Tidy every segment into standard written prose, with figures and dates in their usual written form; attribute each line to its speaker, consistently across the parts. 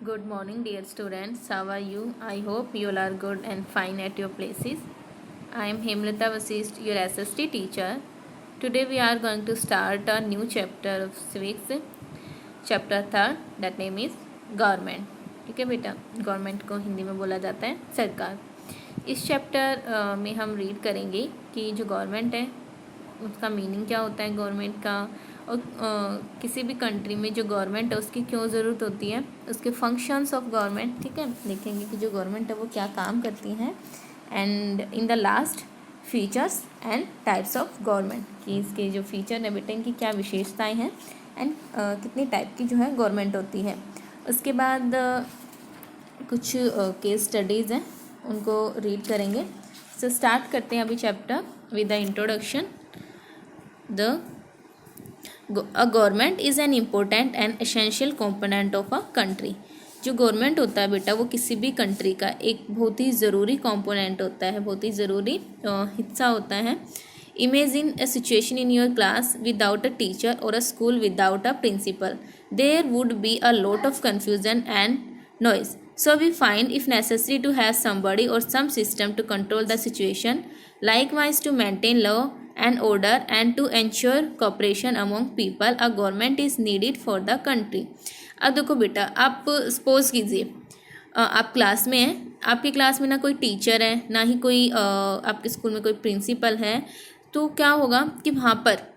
Speaker 1: Good morning, dear students. How are you? I hope you all are good and fine at your places. I am Hemlata Vasist, your SST teacher. Today we are going to start a new chapter of civics, chapter 3rd. That name is government. ठीक है बेटा, government को हिंदी में बोला जाता है सरकार. इस चैप्टर में हम रीड करेंगे कि जो गवर्नमेंट है उसका मीनिंग क्या होता है गवर्नमेंट का, और किसी भी कंट्री में जो गवर्नमेंट है उसकी क्यों ज़रूरत होती है, उसके फंक्शंस ऑफ गवर्नमेंट. ठीक है, देखेंगे कि जो गवर्नमेंट है वो क्या काम करती हैं. And in the last features and types of government, कि इसके जो फीचर है बेटा इनकी क्या विशेषताएं हैं एंड कितनी टाइप की जो है गवर्नमेंट होती है. उसके बाद कुछ केस स्टडीज़ हैं उनको रीड करेंगे. सो स्टार्ट करते हैं अभी chapter with the introduction. A government is an important and essential component of a country. जो गवर्नमेंट होता है बेटा वो किसी भी कंट्री का एक बहुत ही ज़रूरी कंपोनेंट होता है, बहुत ही ज़रूरी हिस्सा होता है. Imagine a situation in your class without a teacher or a school without a principal. There would be a lot of confusion and noise. So we find if necessary to have somebody or some system to control the situation, likewise to maintain law and order and to ensure cooperation among people, a government is needed for the country. अब देखो बेटा, आप suppose कीजिए आप class में हैं, आपकी class में ना कोई टीचर है ना ही कोई आपके स्कूल में कोई प्रिंसिपल है. तो क्या होगा कि वहाँ पर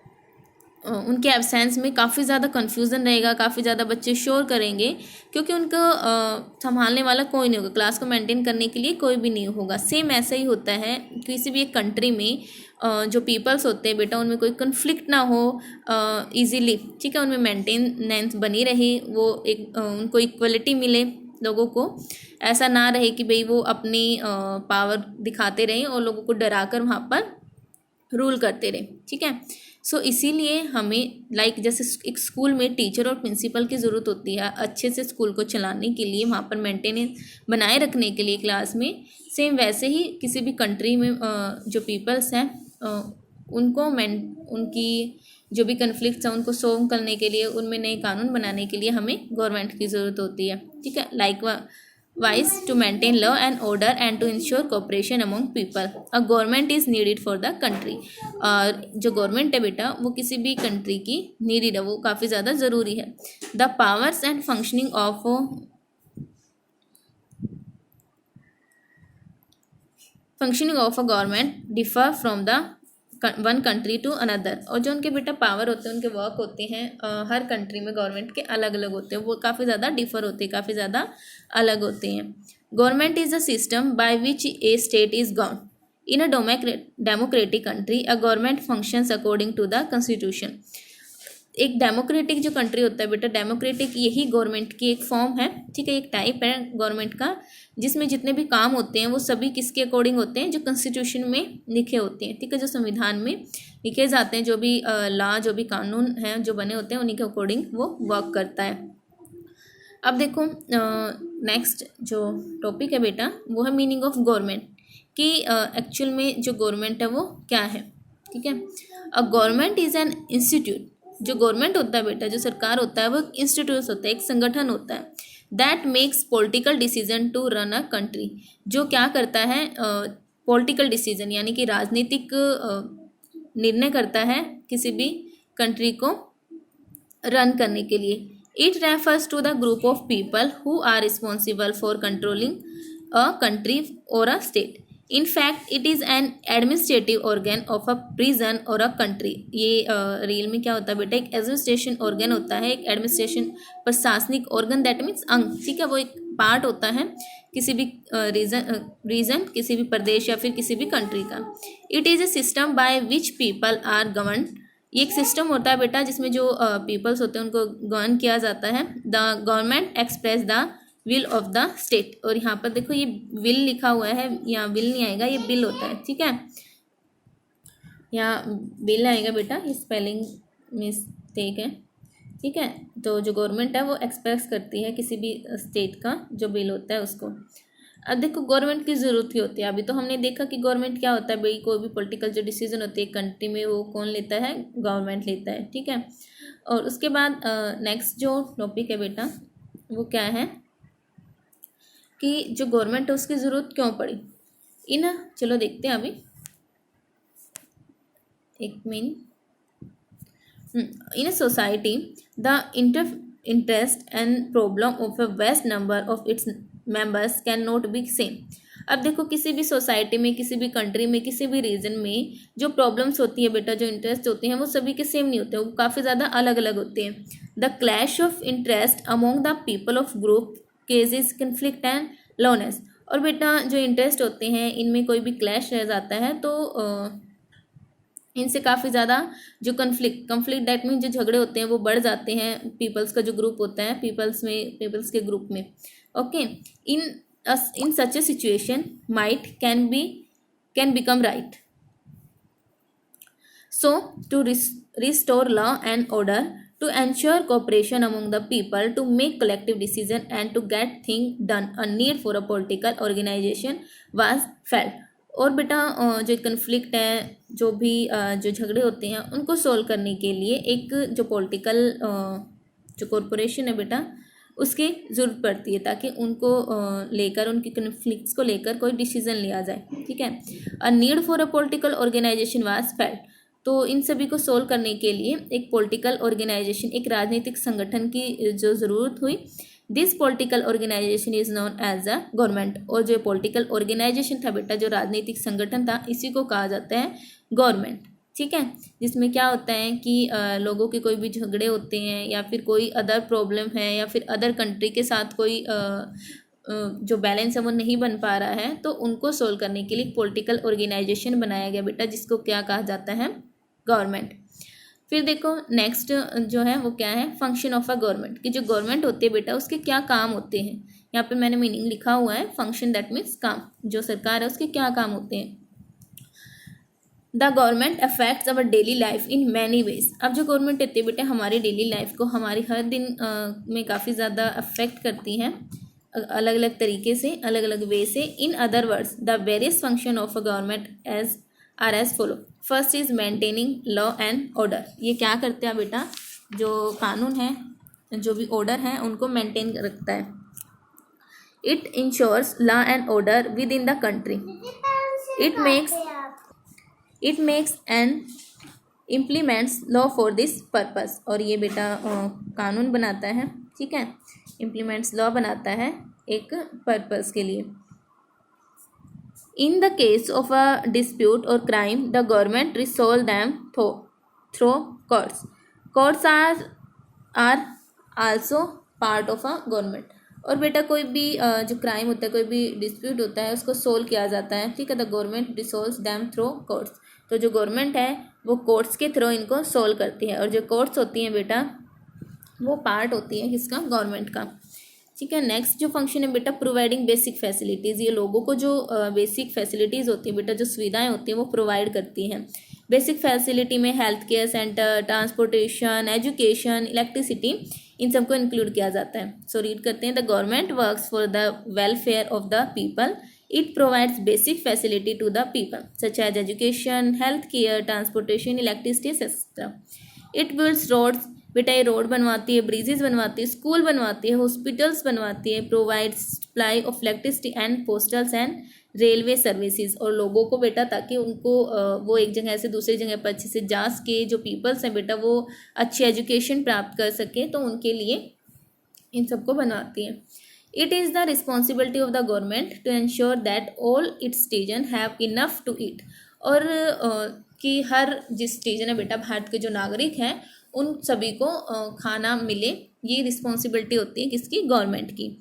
Speaker 1: उनके एब्सेंस में काफ़ी ज़्यादा कन्फ्यूज़न रहेगा, काफ़ी ज़्यादा बच्चे शोर करेंगे क्योंकि उनको संभालने वाला कोई नहीं होगा, क्लास को मेंटेन करने के लिए कोई भी नहीं होगा. सेम ऐसा ही होता है किसी भी एक कंट्री में जो पीपल्स होते हैं बेटा उनमें कोई कन्फ्लिक्ट ना हो इजीली. ठीक है, उनमें मेंटेनेंस बनी रहे, वो एक उनको इक्वलिटी मिले लोगों को. ऐसा ना रहे कि भाई वो अपनी पावर दिखाते रहें और लोगों को डरा कर वहाँ पर रूल करते रहे. ठीक है, सो इसीलिए हमें जैसे एक स्कूल में टीचर और प्रिंसिपल की ज़रूरत होती है अच्छे से स्कूल को चलाने के लिए, वहाँ पर मेंटेनेंस बनाए रखने के लिए क्लास में, सेम वैसे ही किसी भी कंट्री में जो पीपल्स हैं उनको उनकी जो भी कन्फ्लिक्ट्स हैं उनको सोल्व करने के लिए, उनमें नए कानून बनाने के लिए हमें गवर्नमेंट की ज़रूरत होती है. ठीक है, likewise to maintain law and order and to ensure cooperation among people, a government is needed for the country. और जो गवर्नमेंट है बेटा वो किसी भी कंट्री की नीडेड है, वो काफ़ी ज़्यादा ज़रूरी है. The powers and functioning of a government differ from the one country to another. और जो उनके बेटा पावर होते हैं, उनके वर्क होते हैं हर कंट्री में गवर्नमेंट के अलग अलग होते हैं, वो काफ़ी ज़्यादा डिफर होते हैं, काफ़ी ज़्यादा अलग होते हैं. Government is a system by which a state is govern. In a democratic country a government functions according to the constitution. एक डेमोक्रेटिक जो कंट्री होता है बेटा, डेमोक्रेटिक यही गवर्नमेंट की एक फॉर्म है. ठीक है, एक टाइप है गवर्नमेंट का जिसमें जितने भी काम होते हैं वो सभी किसके अकॉर्डिंग होते हैं, जो कॉन्स्टिट्यूशन में लिखे होते हैं. ठीक है, जो संविधान में लिखे जाते हैं, जो भी लॉ जो भी कानून हैं जो बने होते हैं उन्हीं के अकॉर्डिंग वो वर्क करता है. अब देखो नेक्स्ट जो टॉपिक है बेटा वो है मीनिंग ऑफ गवर्नमेंट, कि एक्चुअल में जो गवर्नमेंट है वो क्या है. ठीक है, a government is an institute. जो गवर्नमेंट होता है बेटा, जो सरकार होता है वो एक इंस्टीट्यूट होता है, एक संगठन होता है. That makes political decision to run a country. जो क्या करता है पॉलिटिकल डिसीजन यानी कि राजनीतिक निर्णय करता है किसी भी कंट्री को रन करने के लिए. It refers to the group of people who are responsible for controlling a country or a state. In fact it is an administrative organ of a prison or a country. ये real में क्या होता है बेटा, एक administration organ होता है, एक एडमिनिस्ट्रेशन प्रशासनिक ऑर्गन, दैट मीन्स अंग. ठीक है, वो एक पार्ट होता है किसी भी रीजन किसी भी प्रदेश या फिर किसी भी कंट्री का. It is a system by which people are govern. ये एक सिस्टम होता है बेटा जिसमें जो पीपल्स होते हैं उनको गवर्न किया जाता है. The government express the will of the state. और यहाँ पर देखो ये विल लिखा हुआ है, यहाँ विल नहीं आएगा, ये बिल होता है. ठीक है, यहाँ बिल आएगा बेटा, ये स्पेलिंग मिस्टेक है. ठीक है, तो जो गवर्नमेंट है वो एक्सप्रेस करती है किसी भी स्टेट का जो बिल होता है उसको. अब देखो गवर्नमेंट की ज़रूरत ही होती है. अभी तो हमने देखा कि गवर्नमेंट क्या होता है भाई, कोई भी पॉलिटिकल जो डिसीजन होती है कंट्री में वो कौन लेता है, गवर्नमेंट लेता है. ठीक है, और उसके बाद नेक्स्ट जो टॉपिक है बेटा वो क्या है, कि जो गवर्नमेंट है उसकी ज़रूरत क्यों पड़ी। चलो देखते हैं अभी, एक minute. In a society, the interest and problem of a vast number of its members cannot be same. अब देखो, किसी भी सोसाइटी में, किसी भी कंट्री में, किसी भी रीजन में जो प्रॉब्लम्स होती है बेटा, जो इंटरेस्ट होते हैं, वो सभी के सेम नहीं होते, वो काफ़ी ज़्यादा अलग अलग होते हैं। The clash of interest among the people of group causes conflict and lawlessness. और बेटा जो इंटरेस्ट होते हैं इनमें कोई भी क्लैश रह जाता है तो इनसे काफ़ी ज़्यादा जो कन्फ्लिक्ट दैट मीन जो झगड़े होते हैं वो बढ़ जाते हैं पीपल्स का जो ग्रुप होता है, पीपल्स के ग्रुप में। Okay, in such a situation might can become right. So to restore law and order, to ensure cooperation among the people, to make collective decision and to get things done, a need for a political organization was felt। और बेटा जो conflict है, जो भी जो झगड़े होते हैं उनको सोल्व करने के लिए एक जो पॉलिटिकल जो कॉरपोरेशन है बेटा उसकी ज़रूरत पड़ती है, ताकि उनको लेकर, उनकी कन्फ्लिक्ट्स को लेकर कोई डिसीजन लिया जाए। ठीक है, a need for a political organization was felt. तो इन सभी को सोल्व करने के लिए एक पॉलिटिकल ऑर्गेनाइजेशन, एक राजनीतिक संगठन की जो ज़रूरत हुई। This political organization is known as a government. और जो पॉलिटिकल ऑर्गेनाइजेशन था बेटा, जो राजनीतिक संगठन था, इसी को कहा जाता है गवर्नमेंट। ठीक है, जिसमें क्या होता है कि लोगों के कोई भी झगड़े होते हैं या फिर कोई अदर प्रॉब्लम है या फिर अदर कंट्री के साथ कोई जो बैलेंस है वो नहीं बन पा रहा है, तो उनको सोल्व करने के लिए पॉलिटिकल ऑर्गेनाइजेशन बनाया गया बेटा, जिसको क्या कहा जाता है, गवर्नमेंट। फिर देखो नेक्स्ट जो है वो क्या है, फंक्शन ऑफ अ गवर्नमेंट। कि जो गवर्नमेंट होती है बेटा उसके क्या काम होते हैं। यहाँ पे मैंने मीनिंग लिखा हुआ है, फंक्शन दैट मीन्स काम। जो सरकार है उसके क्या काम होते हैं। The government affects our daily life in many ways. अब जो गवर्नमेंट होती है बेटा हमारी डेली लाइफ को, हमारी हर दिन में काफ़ी ज़्यादा अफेक्ट करती है, अलग अलग तरीके से, अलग अलग वे से। In other words the various function of a government are as follow. First is maintaining law and order. ये क्या करते हैं बेटा, जो कानून है, जो भी ऑर्डर है, उनको मेंटेन रखता है। It ensures law and order within the country. It makes and implements law for this purpose. और ये बेटा कानून बनाता है, ठीक है, इम्प्लीमेंट्स लॉ बनाता है एक पर्पस के लिए। In the case of a dispute or crime, the government resolve them through courts. Courts are also part of a government. और बेटा कोई भी जो क्राइम होता है, कोई भी डिस्प्यूट होता है, उसको सोल्व किया जाता है। ठीक है, the government resolves them through courts. तो जो गवर्नमेंट है वो कोर्ट्स के थ्रू इनको सोल्व करती है। और जो कोर्ट्स होती हैं बेटा वो पार्ट होती है किसका, गवर्नमेंट का। ठीक है, नेक्स्ट जो फंक्शन है बेटा, प्रोवाइडिंग बेसिक फैसिलिटीज़। ये लोगों को जो बेसिक फैसिलिटीज़ होती है बेटा, जो सुविधाएं होती हैं वो प्रोवाइड करती हैं। बेसिक फैसिलिटी में health care centre, transportation, education, electricity, इन सबको इंक्लूड किया जाता है। सो रीड करते हैं, the government works for the welfare of the people. It provides basic facility to the people such as education, health care, transportation, electricity etcetera. It builds roads. बेटा ये road बनवाती है, bridges बनवाती है, school बनवाती है, hospitals बनवाती है। Provides supply of electricity and postals and railway services. और लोगों को बेटा, ताकि उनको वो एक जगह से दूसरी जगह पर अच्छे से जा सके, जो पीपल्स हैं बेटा वो अच्छी एजुकेशन प्राप्त कर सके, तो उनके लिए इन सबको बनवाती है। It is the responsibility of the government to ensure that all its citizen have enough to eat. और कि हर जिस सिटीजन है बेटा, भारत के जो नागरिक हैं, उन सभी को खाना मिले, ये रिस्पॉन्सिबिलिटी होती है किसकी, गवर्नमेंट की।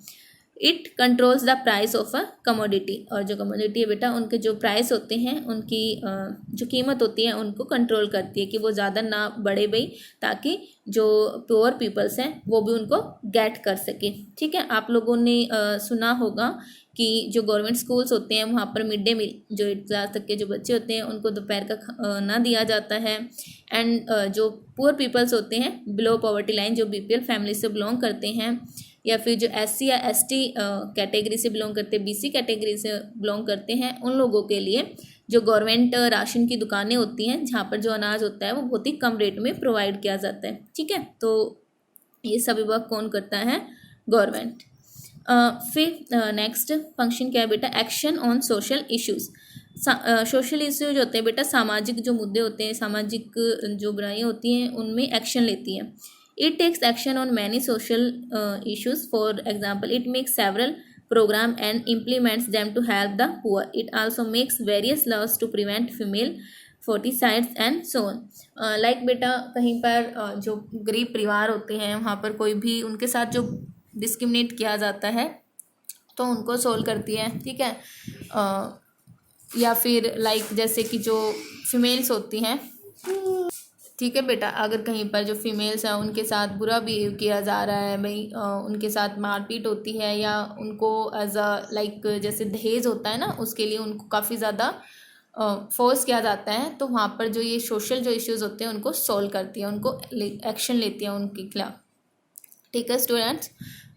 Speaker 1: It controls the price of a commodity. और जो कमोडिटी है बेटा, उनके जो प्राइस होते हैं, उनकी जो कीमत होती है उनको कंट्रोल करती है कि वो ज़्यादा ना बढ़े भाई, ताकि जो पुअर पीपल्स हैं वो भी उनको गेट कर सके। ठीक है, आप लोगों ने सुना होगा कि जो गवर्नमेंट स्कूल्स होते हैं वहाँ पर मिड डे मील, जो 8th क्लास तक के जो बच्चे होते हैं उनको दोपहर का ना दिया जाता है। एंड जो पुअर पीपल्स होते हैं, बिलो पॉवर्टी लाइन, जो BPL फैमिली से बिलोंग करते हैं, या फिर जो SC या ST कैटेगरी से बिलोंग करते हैं, BC कैटेगरी से बिलोंग करते हैं, उन लोगों के लिए जो गवर्नमेंट राशन की दुकानें होती हैं, जहाँ पर जो अनाज होता है वो बहुत ही कम रेट में प्रोवाइड किया जाता है। ठीक है, तो ये सभी वर्क कौन करता है, गवर्नमेंट। फिर नेक्स्ट फंक्शन क्या है बेटा, action on social issues. Social issues होते हैं बेटा, सामाजिक जो मुद्दे होते हैं, सामाजिक जो बुराइयां होती हैं उनमें एक्शन लेती है। It takes action on many social issues, for example it makes several program and implements them to help the poor. It also makes various laws to prevent female foeticides and so on. Like बेटा कहीं पर जो गरीब परिवार होते हैं वहाँ पर कोई भी उनके साथ जो डिस्क्रिमिनेट किया जाता है तो उनको सोल्व करती है, ठीक है। या फिर लाइक जैसे कि जो फीमेल्स होती हैं, ठीक है बेटा, अगर कहीं पर जो फीमेल्स हैं उनके साथ बुरा बिहेव किया जा रहा है भाई, उनके साथ मारपीट होती है या उनको एज अ लाइक जैसे दहेज होता है ना उसके लिए उनको काफ़ी ज़्यादा फोर्स किया जाता है, तो वहाँ पर जो ये सोशल जो इश्यूज होते हैं उनको सॉल्व करती है, उनको एक्शन लेती है उनके खिलाफ, ठीक है स्टूडेंट्स।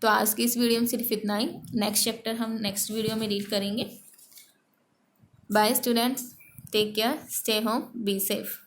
Speaker 1: तो आज की इस वीडियो में सिर्फ इतना ही, नेक्स्ट चैप्टर हम नेक्स्ट वीडियो में रीड करेंगे। Bye students, take care, stay home, be safe.